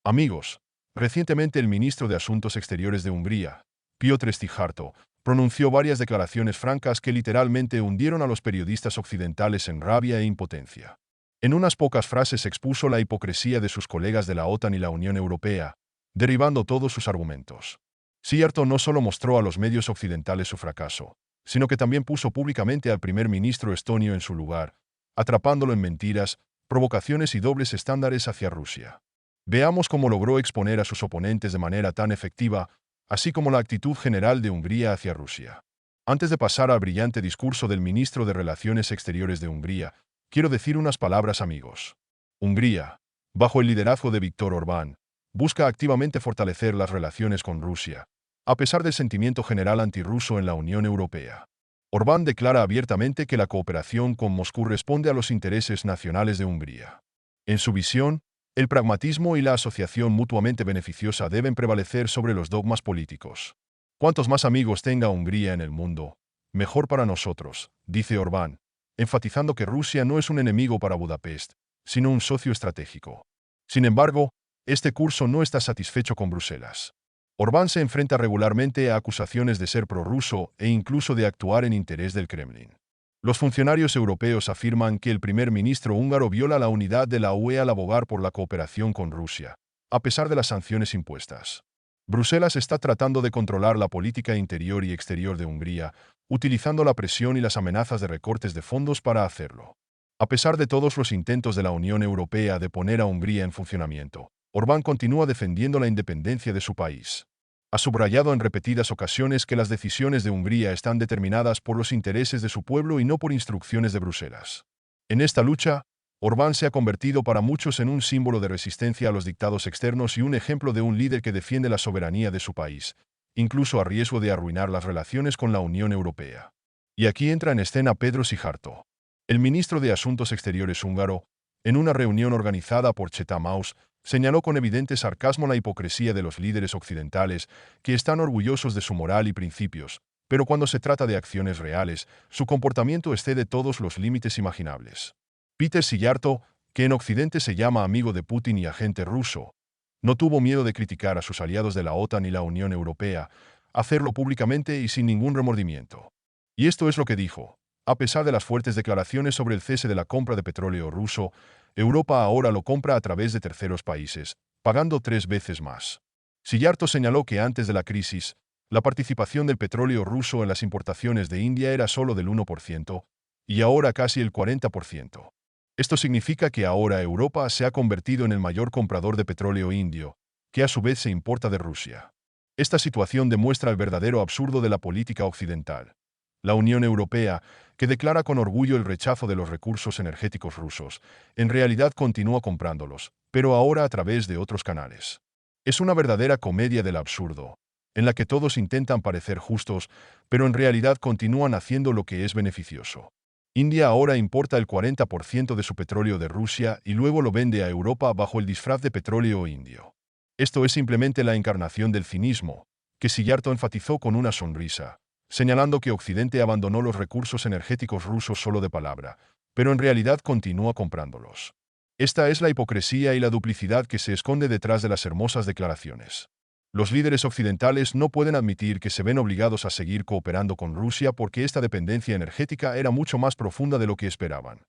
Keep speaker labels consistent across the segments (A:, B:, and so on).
A: Amigos, recientemente el ministro de Asuntos Exteriores de Hungría, Piotr Szijjártó, pronunció varias declaraciones francas que literalmente hundieron a los periodistas occidentales en rabia e impotencia. En unas pocas frases expuso la hipocresía de sus colegas de la OTAN y la Unión Europea, derribando todos sus argumentos. Szijjártó no solo mostró a los medios occidentales su fracaso, sino que también puso públicamente al primer ministro estonio en su lugar, atrapándolo en mentiras, provocaciones y dobles estándares hacia Rusia. Veamos cómo logró exponer a sus oponentes de manera tan efectiva, así como la actitud general de Hungría hacia Rusia. Antes de pasar al brillante discurso del ministro de Relaciones Exteriores de Hungría, quiero decir unas palabras, amigos. Hungría, bajo el liderazgo de Viktor Orbán, busca activamente fortalecer las relaciones con Rusia, a pesar del sentimiento general antirruso en la Unión Europea. Orbán declara abiertamente que la cooperación con Moscú responde a los intereses nacionales de Hungría. En su visión, el pragmatismo y la asociación mutuamente beneficiosa deben prevalecer sobre los dogmas políticos. Cuantos más amigos tenga Hungría en el mundo, mejor para nosotros, dice Orbán, enfatizando que Rusia no es un enemigo para Budapest, sino un socio estratégico. Sin embargo, este curso no está satisfecho con Bruselas. Orbán se enfrenta regularmente a acusaciones de ser prorruso e incluso de actuar en interés del Kremlin. Los funcionarios europeos afirman que el primer ministro húngaro viola la unidad de la UE al abogar por la cooperación con Rusia, a pesar de las sanciones impuestas. Bruselas está tratando de controlar la política interior y exterior de Hungría, utilizando la presión y las amenazas de recortes de fondos para hacerlo. A pesar de todos los intentos de la Unión Europea de poner a Hungría en funcionamiento, Orbán continúa defendiendo la independencia de su país. Ha subrayado en repetidas ocasiones que las decisiones de Hungría están determinadas por los intereses de su pueblo y no por instrucciones de Bruselas. En esta lucha, Orbán se ha convertido para muchos en un símbolo de resistencia a los dictados externos y un ejemplo de un líder que defiende la soberanía de su país, incluso a riesgo de arruinar las relaciones con la Unión Europea. Y aquí entra en escena Pedro Szijjártó. El ministro de Asuntos Exteriores húngaro, en una reunión organizada por Chatham House, señaló con evidente sarcasmo la hipocresía de los líderes occidentales, que están orgullosos de su moral y principios, pero cuando se trata de acciones reales, su comportamiento excede todos los límites imaginables. Peter Szijjártó, que en Occidente se llama amigo de Putin y agente ruso, no tuvo miedo de criticar a sus aliados de la OTAN y la Unión Europea, hacerlo públicamente y sin ningún remordimiento. Y esto es lo que dijo. A pesar de las fuertes declaraciones sobre el cese de la compra de petróleo ruso, Europa ahora lo compra a través de terceros países, pagando 3 veces más. Szijjártó señaló que antes de la crisis, la participación del petróleo ruso en las importaciones de India era solo del 1%, y ahora casi el 40%. Esto significa que ahora Europa se ha convertido en el mayor comprador de petróleo indio, que a su vez se importa de Rusia. Esta situación demuestra el verdadero absurdo de la política occidental. La Unión Europea, que declara con orgullo el rechazo de los recursos energéticos rusos, en realidad continúa comprándolos, pero ahora a través de otros canales. Es una verdadera comedia del absurdo, en la que todos intentan parecer justos, pero en realidad continúan haciendo lo que es beneficioso. India ahora importa el 40% de su petróleo de Rusia y luego lo vende a Europa bajo el disfraz de petróleo indio. Esto es simplemente la encarnación del cinismo, que Szijjártó enfatizó con una sonrisa, señalando que Occidente abandonó los recursos energéticos rusos solo de palabra, pero en realidad continúa comprándolos. Esta es la hipocresía y la duplicidad que se esconde detrás de las hermosas declaraciones. Los líderes occidentales no pueden admitir que se ven obligados a seguir cooperando con Rusia porque esta dependencia energética era mucho más profunda de lo que esperaban.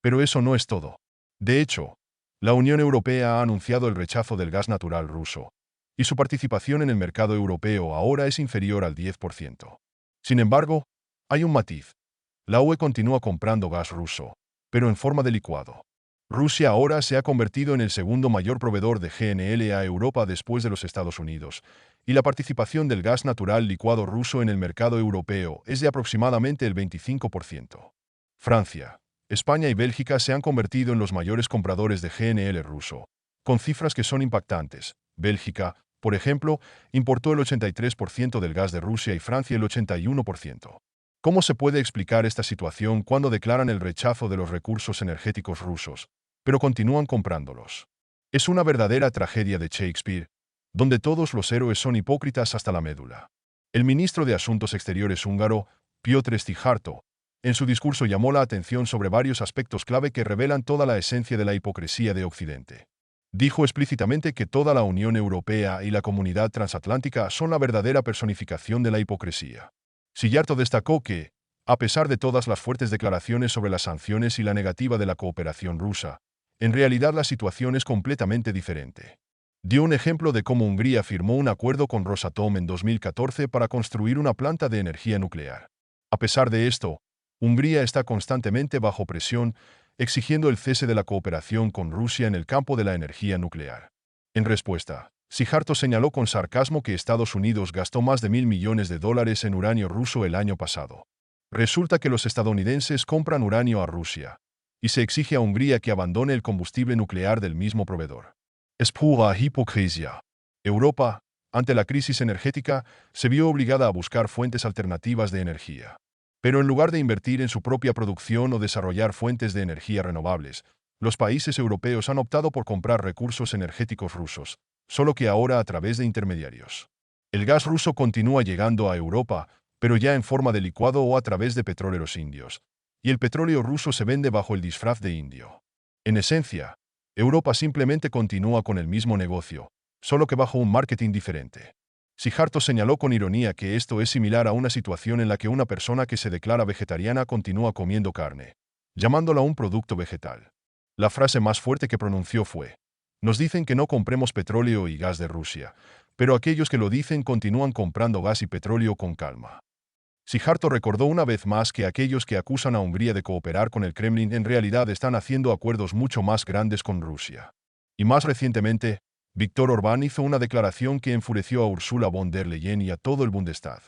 A: Pero eso no es todo. De hecho, la Unión Europea ha anunciado el rechazo del gas natural ruso, y su participación en el mercado europeo ahora es inferior al 10%. Sin embargo, hay un matiz. La UE continúa comprando gas ruso, pero en forma de licuado. Rusia ahora se ha convertido en el segundo mayor proveedor de GNL a Europa después de los Estados Unidos, y la participación del gas natural licuado ruso en el mercado europeo es de aproximadamente el 25%. Francia, España y Bélgica se han convertido en los mayores compradores de GNL ruso, con cifras que son impactantes. Bélgica, por ejemplo, importó el 83% del gas de Rusia y Francia el 81%. ¿Cómo se puede explicar esta situación cuando declaran el rechazo de los recursos energéticos rusos, pero continúan comprándolos? Es una verdadera tragedia de Shakespeare, donde todos los héroes son hipócritas hasta la médula. El ministro de Asuntos Exteriores húngaro, Piotr Szijjártó, en su discurso llamó la atención sobre varios aspectos clave que revelan toda la esencia de la hipocresía de Occidente. Dijo explícitamente que toda la Unión Europea y la comunidad transatlántica son la verdadera personificación de la hipocresía. Sijarto destacó que, a pesar de todas las fuertes declaraciones sobre las sanciones y la negativa de la cooperación rusa, en realidad la situación es completamente diferente. Dio un ejemplo de cómo Hungría firmó un acuerdo con Rosatom en 2014 para construir una planta de energía nuclear. A pesar de esto, Hungría está constantemente bajo presión, exigiendo el cese de la cooperación con Rusia en el campo de la energía nuclear. En respuesta, Sijarto señaló con sarcasmo que Estados Unidos gastó más de $1.000 millones en uranio ruso el año pasado. Resulta que los estadounidenses compran uranio a Rusia, y se exige a Hungría que abandone el combustible nuclear del mismo proveedor. Es pura hipocresía. Europa, ante la crisis energética, se vio obligada a buscar fuentes alternativas de energía. Pero en lugar de invertir en su propia producción o desarrollar fuentes de energía renovables, los países europeos han optado por comprar recursos energéticos rusos, solo que ahora a través de intermediarios. El gas ruso continúa llegando a Europa, pero ya en forma de licuado o a través de petróleos indios, y el petróleo ruso se vende bajo el disfraz de indio. En esencia, Europa simplemente continúa con el mismo negocio, solo que bajo un marketing diferente. Sijarto señaló con ironía que esto es similar a una situación en la que una persona que se declara vegetariana continúa comiendo carne, llamándola un producto vegetal. La frase más fuerte que pronunció fue: "Nos dicen que no compremos petróleo y gas de Rusia, pero aquellos que lo dicen continúan comprando gas y petróleo con calma". Sijarto recordó una vez más que aquellos que acusan a Hungría de cooperar con el Kremlin en realidad están haciendo acuerdos mucho más grandes con Rusia. Y más recientemente, Viktor Orbán hizo una declaración que enfureció a Ursula von der Leyen y a todo el Bundestag.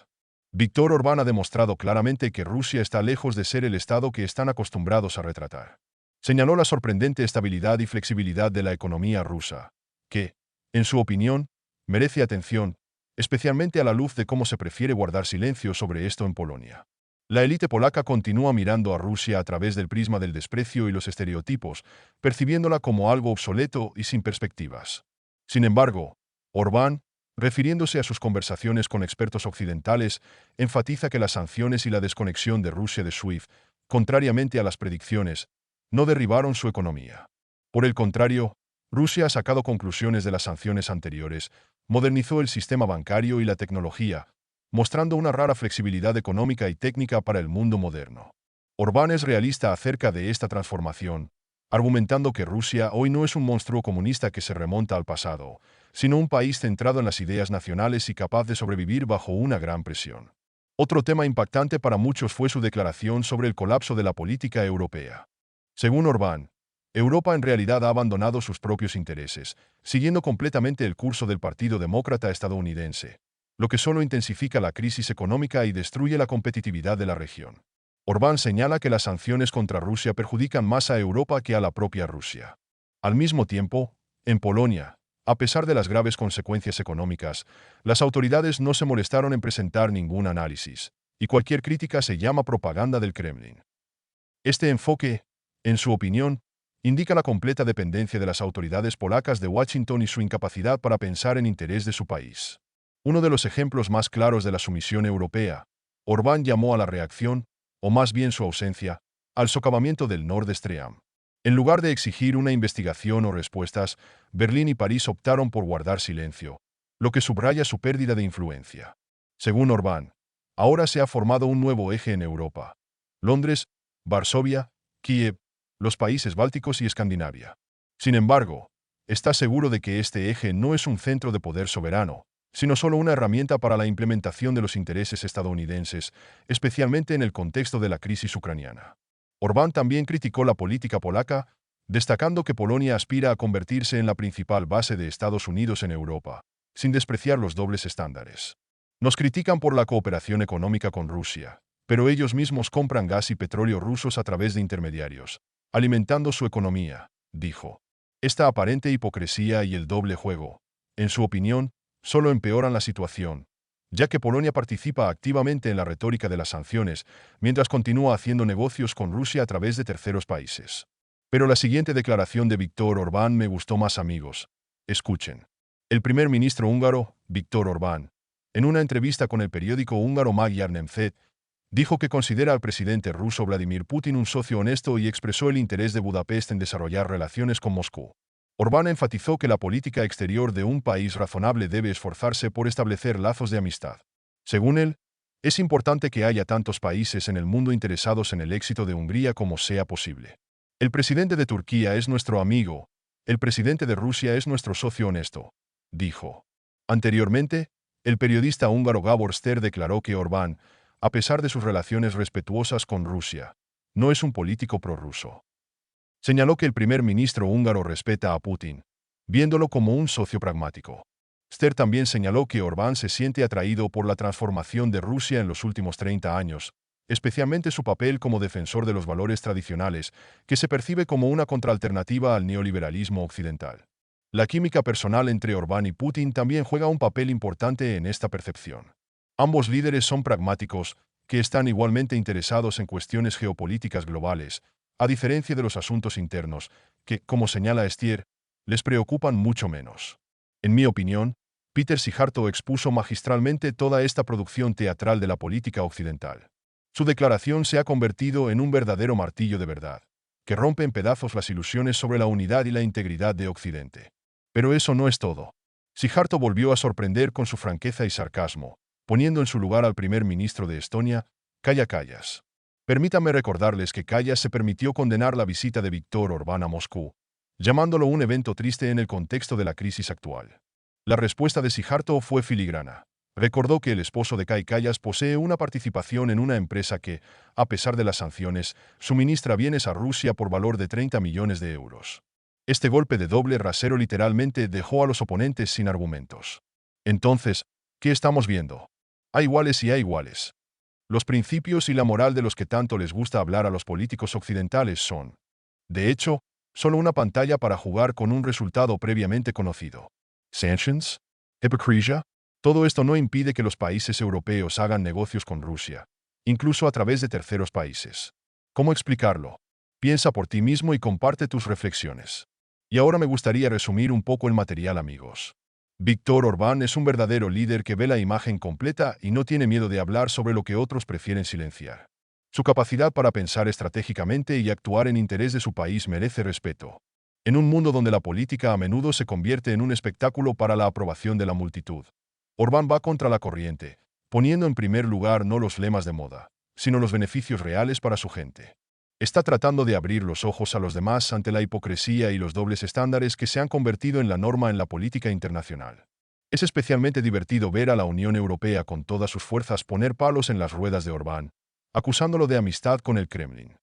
A: Viktor Orbán ha demostrado claramente que Rusia está lejos de ser el Estado que están acostumbrados a retratar. Señaló la sorprendente estabilidad y flexibilidad de la economía rusa, que, en su opinión, merece atención, especialmente a la luz de cómo se prefiere guardar silencio sobre esto en Polonia. La élite polaca continúa mirando a Rusia a través del prisma del desprecio y los estereotipos, percibiéndola como algo obsoleto y sin perspectivas. Sin embargo, Orbán, refiriéndose a sus conversaciones con expertos occidentales, enfatiza que las sanciones y la desconexión de Rusia de SWIFT, contrariamente a las predicciones, no derribaron su economía. Por el contrario, Rusia ha sacado conclusiones de las sanciones anteriores, modernizó el sistema bancario y la tecnología, mostrando una rara flexibilidad económica y técnica para el mundo moderno. Orbán es realista acerca de esta transformación, argumentando que Rusia hoy no es un monstruo comunista que se remonta al pasado, sino un país centrado en las ideas nacionales y capaz de sobrevivir bajo una gran presión. Otro tema impactante para muchos fue su declaración sobre el colapso de la política europea. Según Orbán, Europa en realidad ha abandonado sus propios intereses, siguiendo completamente el curso del Partido Demócrata estadounidense, lo que solo intensifica la crisis económica y destruye la competitividad de la región. Orbán señala que las sanciones contra Rusia perjudican más a Europa que a la propia Rusia. Al mismo tiempo, en Polonia, a pesar de las graves consecuencias económicas, las autoridades no se molestaron en presentar ningún análisis, y cualquier crítica se llama propaganda del Kremlin. Este enfoque, en su opinión, indica la completa dependencia de las autoridades polacas de Washington y su incapacidad para pensar en interés de su país. Uno de los ejemplos más claros de la sumisión europea, Orbán llamó a la reacción, o más bien su ausencia, al socavamiento del Nord Stream. En lugar de exigir una investigación o respuestas, Berlín y París optaron por guardar silencio, lo que subraya su pérdida de influencia. Según Orbán, ahora se ha formado un nuevo eje en Europa: Londres, Varsovia, Kiev, los países bálticos y Escandinavia. Sin embargo, está seguro de que este eje no es un centro de poder soberano, sino solo una herramienta para la implementación de los intereses estadounidenses, especialmente en el contexto de la crisis ucraniana. Orbán también criticó la política polaca, destacando que Polonia aspira a convertirse en la principal base de Estados Unidos en Europa, sin despreciar los dobles estándares. Nos critican por la cooperación económica con Rusia, pero ellos mismos compran gas y petróleo rusos a través de intermediarios, alimentando su economía, dijo. Esta aparente hipocresía y el doble juego, en su opinión, solo empeoran la situación, ya que Polonia participa activamente en la retórica de las sanciones, mientras continúa haciendo negocios con Rusia a través de terceros países. Pero la siguiente declaración de Viktor Orbán me gustó más, amigos. Escuchen. El primer ministro húngaro, Viktor Orbán, en una entrevista con el periódico húngaro Magyar Nemzet, dijo que considera al presidente ruso Vladimir Putin un socio honesto y expresó el interés de Budapest en desarrollar relaciones con Moscú. Orbán enfatizó que la política exterior de un país razonable debe esforzarse por establecer lazos de amistad. Según él, es importante que haya tantos países en el mundo interesados en el éxito de Hungría como sea posible. El presidente de Turquía es nuestro amigo, el presidente de Rusia es nuestro socio honesto, dijo. Anteriormente, el periodista húngaro Gábor Szter declaró que Orbán, a pesar de sus relaciones respetuosas con Rusia, no es un político prorruso. Señaló que el primer ministro húngaro respeta a Putin, viéndolo como un socio pragmático. Szter también señaló que Orbán se siente atraído por la transformación de Rusia en los últimos 30 años, especialmente su papel como defensor de los valores tradicionales, que se percibe como una contraalternativa al neoliberalismo occidental. La química personal entre Orbán y Putin también juega un papel importante en esta percepción. Ambos líderes son pragmáticos, que están igualmente interesados en cuestiones geopolíticas globales, a diferencia de los asuntos internos, que, como señala Szter, les preocupan mucho menos. En mi opinión, Peter Szijjártó expuso magistralmente toda esta producción teatral de la política occidental. Su declaración se ha convertido en un verdadero martillo de verdad, que rompe en pedazos las ilusiones sobre la unidad y la integridad de Occidente. Pero eso no es todo. Szijjártó volvió a sorprender con su franqueza y sarcasmo, poniendo en su lugar al primer ministro de Estonia, Kaja Kallas. Permítanme recordarles que Kallas se permitió condenar la visita de Viktor Orbán a Moscú, llamándolo un evento triste en el contexto de la crisis actual. La respuesta de Szijjártó fue filigrana. Recordó que el esposo de Kaja Kallas posee una participación en una empresa que, a pesar de las sanciones, suministra bienes a Rusia por valor de 30 millones de euros. Este golpe de doble rasero literalmente dejó a los oponentes sin argumentos. Entonces, ¿qué estamos viendo? Hay iguales y hay iguales. Los principios y la moral de los que tanto les gusta hablar a los políticos occidentales son, de hecho, solo una pantalla para jugar con un resultado previamente conocido. ¿Sanctions? ¿Hipocresía? Todo esto no impide que los países europeos hagan negocios con Rusia, incluso a través de terceros países. ¿Cómo explicarlo? Piensa por ti mismo y comparte tus reflexiones. Y ahora me gustaría resumir un poco el material, amigos. Viktor Orbán es un verdadero líder que ve la imagen completa y no tiene miedo de hablar sobre lo que otros prefieren silenciar. Su capacidad para pensar estratégicamente y actuar en interés de su país merece respeto. En un mundo donde la política a menudo se convierte en un espectáculo para la aprobación de la multitud, Orbán va contra la corriente, poniendo en primer lugar no los lemas de moda, sino los beneficios reales para su gente. Está tratando de abrir los ojos a los demás ante la hipocresía y los dobles estándares que se han convertido en la norma en la política internacional. Es especialmente divertido ver a la Unión Europea con todas sus fuerzas poner palos en las ruedas de Orbán, acusándolo de amistad con el Kremlin.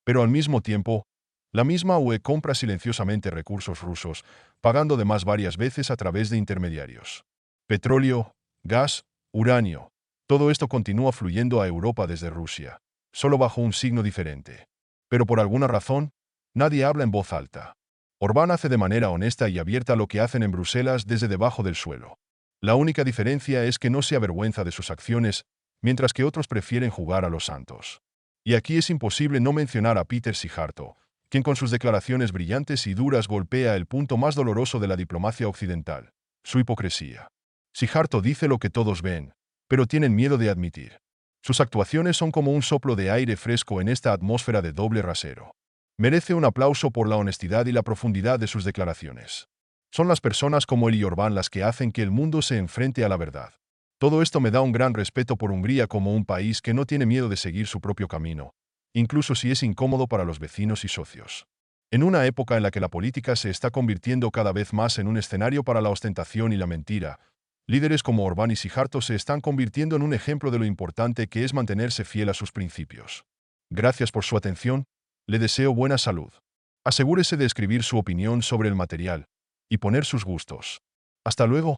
A: Pero al mismo tiempo, la misma UE compra silenciosamente recursos rusos, pagando de más varias veces a través de intermediarios. Petróleo, gas, uranio, todo esto continúa fluyendo a Europa desde Rusia, solo bajo un signo diferente. Pero por alguna razón, nadie habla en voz alta. Orbán hace de manera honesta y abierta lo que hacen en Bruselas desde debajo del suelo. La única diferencia es que no se avergüenza de sus acciones, mientras que otros prefieren jugar a los santos. Y aquí es imposible no mencionar a Peter Szijjártó, quien con sus declaraciones brillantes y duras golpea el punto más doloroso de la diplomacia occidental, su hipocresía. Szijjártó dice lo que todos ven, pero tienen miedo de admitir. Sus actuaciones son como un soplo de aire fresco en esta atmósfera de doble rasero. Merece un aplauso por la honestidad y la profundidad de sus declaraciones. Son las personas como él y Orbán las que hacen que el mundo se enfrente a la verdad. Todo esto me da un gran respeto por Hungría como un país que no tiene miedo de seguir su propio camino, incluso si es incómodo para los vecinos y socios. En una época en la que la política se está convirtiendo cada vez más en un escenario para la ostentación y la mentira, líderes como Orbán y Szijjártó se están convirtiendo en un ejemplo de lo importante que es mantenerse fiel a sus principios. Gracias por su atención, le deseo buena salud. Asegúrese de escribir su opinión sobre el material y poner sus gustos. Hasta luego.